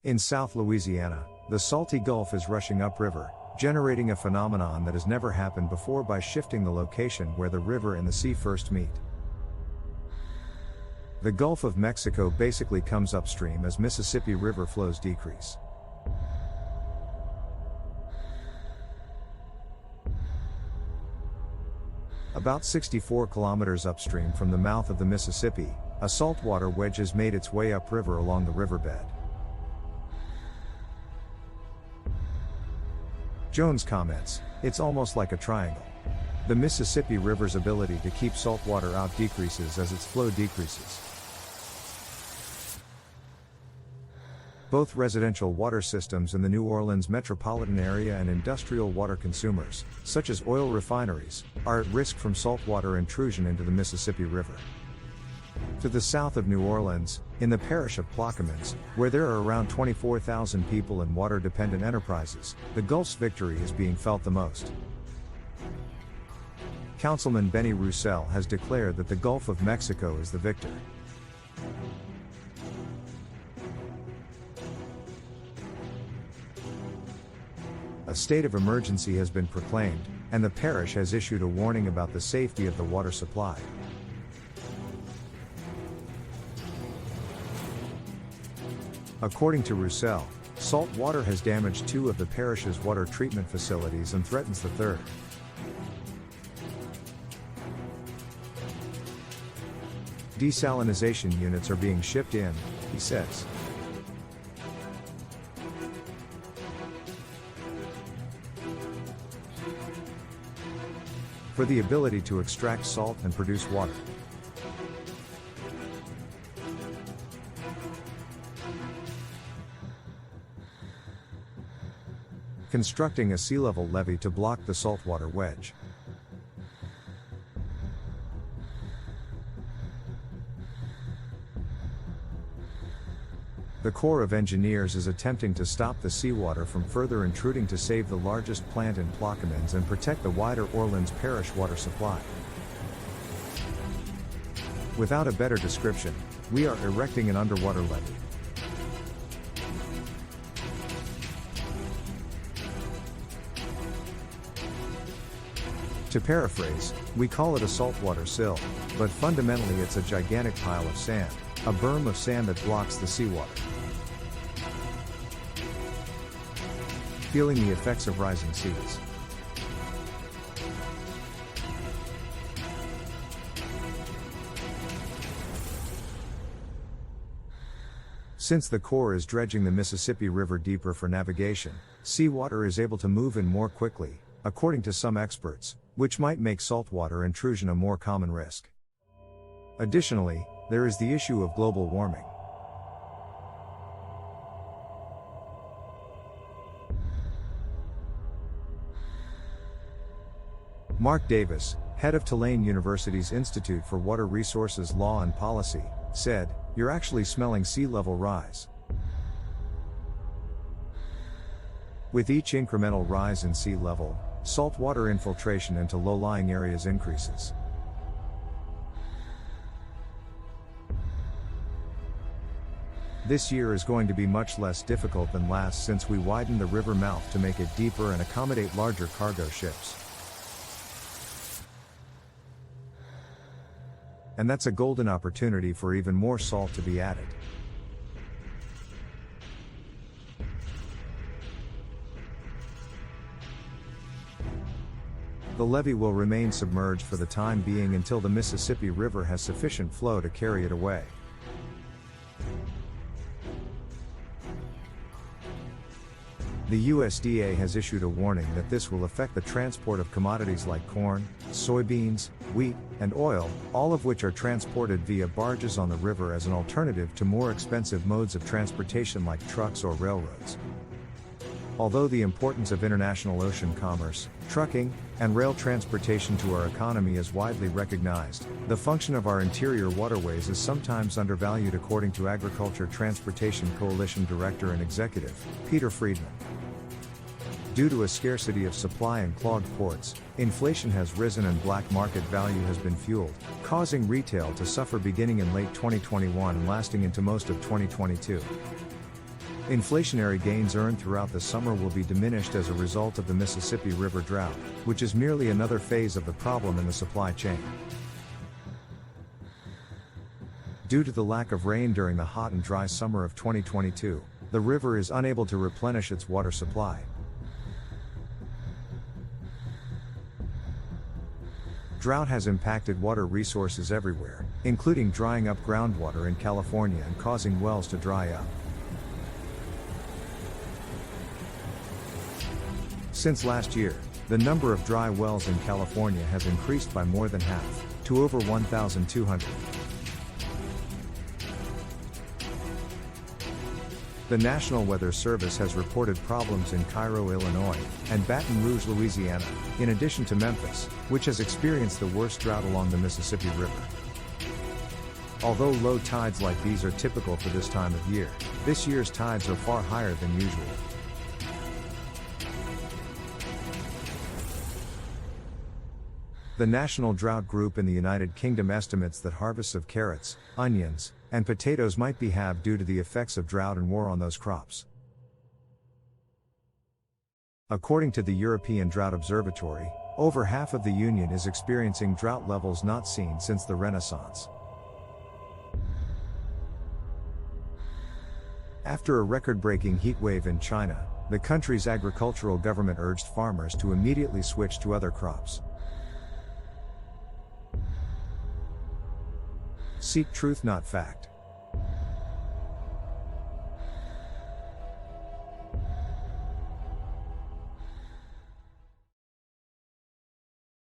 In South Louisiana, the salty Gulf is rushing upriver, generating a phenomenon that has never happened before by shifting the location where the river and the sea first meet. The Gulf of Mexico basically comes upstream as Mississippi River flows decrease. About 64 kilometers upstream from the mouth of the Mississippi, a saltwater wedge has made its way upriver along the riverbed. Jones comments, "It's almost like a triangle. The Mississippi River's ability to keep saltwater out decreases as its flow decreases. Both residential water systems in the New Orleans metropolitan area and industrial water consumers, such as oil refineries, are at risk from saltwater intrusion into the Mississippi River." To the south of New Orleans, in the parish of Plaquemines, where there are around 24,000 people in water-dependent enterprises, the Gulf's victory is being felt the most. Councilman Benny Roussel has declared that the Gulf of Mexico is the victor. A state of emergency has been proclaimed, and the parish has issued a warning about the safety of the water supply. According to Roussel, salt water has damaged 2 of the parish's water treatment facilities and threatens the 3rd. Desalination units are being shipped in, he says. For the ability to extract salt and produce water. Constructing a sea level levee to block the saltwater wedge. The Corps of Engineers is attempting to stop the seawater from further intruding to save the largest plant in Plaquemines and protect the wider Orleans Parish water supply. Without a better description, we are erecting an underwater levee. To paraphrase, we call it a saltwater sill, but fundamentally it's a gigantic pile of sand, a berm of sand that blocks the seawater. Feeling the effects of rising seas. Since the Corps is dredging the Mississippi River deeper for navigation, seawater is able to move in more quickly, according to some experts, which might make saltwater intrusion a more common risk. Additionally, there is the issue of global warming. Mark Davis, head of Tulane University's Institute for Water Resources Law and Policy, said, "You're actually smelling sea level rise. With each incremental rise in sea level, saltwater infiltration into low-lying areas increases. This year is going to be much less difficult than last since we widened the river mouth to make it deeper and accommodate larger cargo ships. And that's a golden opportunity for even more salt to be added." The levee will remain submerged for the time being until the Mississippi River has sufficient flow to carry it away. The USDA has issued a warning that this will affect the transport of commodities like corn, soybeans, wheat, and oil, all of which are transported via barges on the river as an alternative to more expensive modes of transportation like trucks or railroads. Although the importance of international ocean commerce, trucking, and rail transportation to our economy is widely recognized, the function of our interior waterways is sometimes undervalued, according to Agriculture Transportation Coalition Director and Executive, Peter Friedman. Due to a scarcity of supply and clogged ports, inflation has risen and black market value has been fueled, causing retail to suffer beginning in late 2021 and lasting into most of 2022. Inflationary gains earned throughout the summer will be diminished as a result of the Mississippi River drought, which is merely another phase of the problem in the supply chain. Due to the lack of rain during the hot and dry summer of 2022, the river is unable to replenish its water supply. Drought has impacted water resources everywhere, including drying up groundwater in California and causing wells to dry up. Since last year, the number of dry wells in California has increased by more than half, to over 1,200. The National Weather Service has reported problems in Cairo, Illinois, and Baton Rouge, Louisiana, in addition to Memphis, which has experienced the worst drought along the Mississippi River. Although low tides like these are typical for this time of year, this year's tides are far higher than usual. The National Drought Group in the United Kingdom estimates that harvests of carrots, onions, and potatoes might be halved due to the effects of drought and war on those crops. According to the European Drought Observatory, over half of the Union is experiencing drought levels not seen since the Renaissance. After a record-breaking heat wave in China, the country's agricultural government urged farmers to immediately switch to other crops. Seek truth, not fact.